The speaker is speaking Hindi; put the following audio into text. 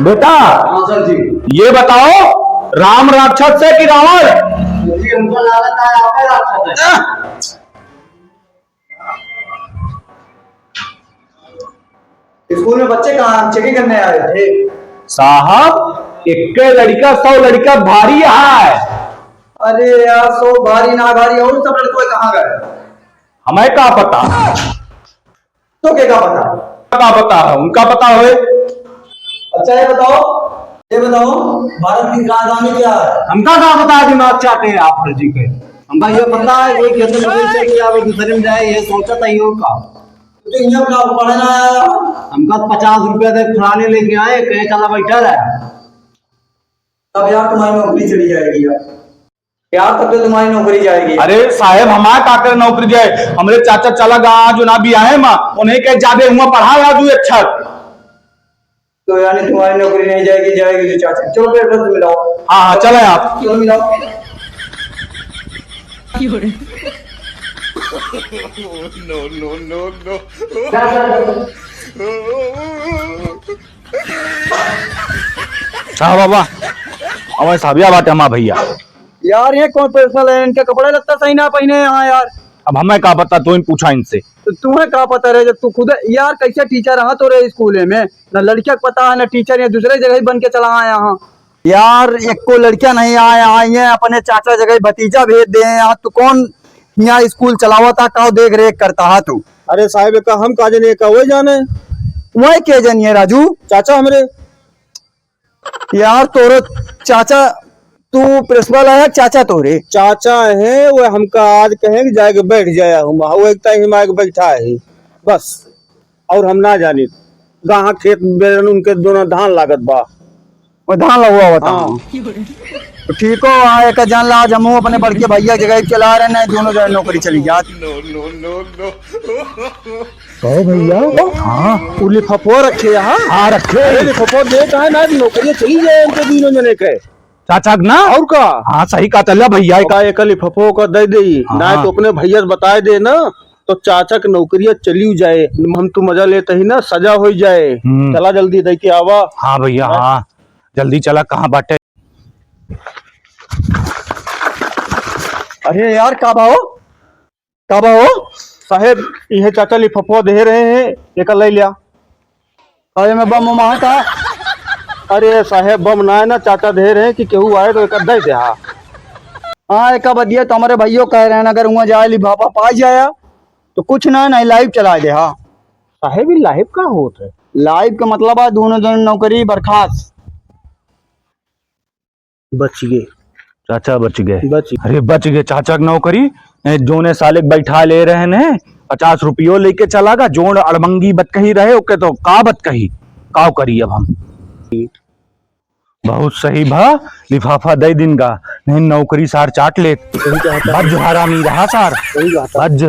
बेटा। हाँ सर जी। ये बताओ राम राक्षस है कि रावण? जी हमको लागत है आप राक्षस है। स्कूल में बच्चे कहाँ चेकिंग करने आए थे? साहब एक लड़का 100 लड़का भारी है। अरे यार सो भारी ना भारी और सब लड़के कहाँ गए? हमें क्या पता? तो क्या पता? क्या पता है उनका पता है। अच्छा ये बताओ भारत की राजधानी क्या है? हमका क्या पता? दिमाग चाहते हैं आप जी के। हमका ये पता है कोई कैसे नौकरी से किया वो दूसरे में जाए ये सोचा था ही होगा। तो इंजन का पढ़ना आया हमका 50 रुपया दे फलाने लेके आए कहे चला बैठा है। तब यार तुम्हारी नौकरी चली जाएगी यार तब तो तुम्हारी नौकरी जाएगी। अरे साहब हमारे काकर नौकरी जाए, हमारे चाचा चला गा जो ना भी आए माँ उन्हें कह जादे हुआ पढ़ा राजू अच्छा। तो यानी तुम्हारी नौकरी नहीं जाएगी जाएगी जो चाचा। चलो फिर बस मिलाओ। हाँ चले आप। चलो मिलाओ। no. साहब बाबा हमारे साहबिया बाटे हमारा भैया। यार ये कौन पर्सनल है इनके कपड़े लगता सही ना पहने यहाँ यार। अब हमें क्या पता, तू ही पूछा इनसे। तो तुम्हें क्या पता रहे जब तू खुद यार कैसे टीचर रहा तो रे स्कूल में ना लड़किया को पता है ना टीचर या दूसरे जगह बन के चला आया यहाँ। यार एक को लड़कियां नहीं आए आई है अपने चाचा जगह भतीजा भेज दे यहाँ। तू कौन यहाँ स्कूल चलावा था का देख रेख करता है तू? अरे साहिब का हम का जने का वो जाने वही के जनिए राजू चाचा हमरे। यार तोरो चाचा तू प्रिंसिपल है चाचा तोरे? चाचा है वो हमका आज कहेंगे जाके बैठ जाया हम वो एक टाइम आके बैठा है बस और हम ना जानी गाँव खेत में उनके दोनों धान लागत बा वो धान लगा हुआ था। हाँ। तो ठीक हो आए का जान ला आज हम अपने बड़के भैया जगह चला रहे ना दोनों जगह नौकरी चली जाती। No. कहो भैया हाँ वो लिफाफा रखे यहाँ। हाँ रखे लिफाफा दे कहा ना नौकरी चली जाए उनके दोनों जने के चाचा ना। और का हाँ सही कहा चल भैया का एक लिफाफा का दे दे ना हाँ। तो अपने भैया से बताए दे ना तो चाचा की नौकरिया चली जाए हम तो मजा लेते ही ना सजा हो जाए। चला जल्दी दे के आवा। हाँ भैया हाँ जल्दी चला। कहाँ बाटे? अरे यार कब आओ साहेब यह चाचा लिफाफा दे रहे हैं एक ले लिया। अरे मैं बम वहाँ का। अरे साहेब बम ना है ना चाचा दे रहे हैं कि केहू आए तो एक दे दे। हाँ एक बदिया तो हमारे भाइयों कह रहे हैं अगर वहाँ जाए लिफाफा पा जाया तो कुछ ना नहीं लाइव चला दे। हाँ साहेब ये लाइव का होता है? लाइव का मतलब है दोनों जन नौकरी बर्खास्त। बच गए चाचा बच गए। बच अरे बच गए चाचा की नौकरी। जोने साले बैठा ले रहे ने 50 रुपयो लेके चला गा जोन अड़बंगी बत कही रहे ओके तो का बत कही काव करी अब हम। बहुत सही भा लिफाफा दे दिन का नहीं नौकरी सार चाट ले। बज हरामी रहा सार। सही बात है। बज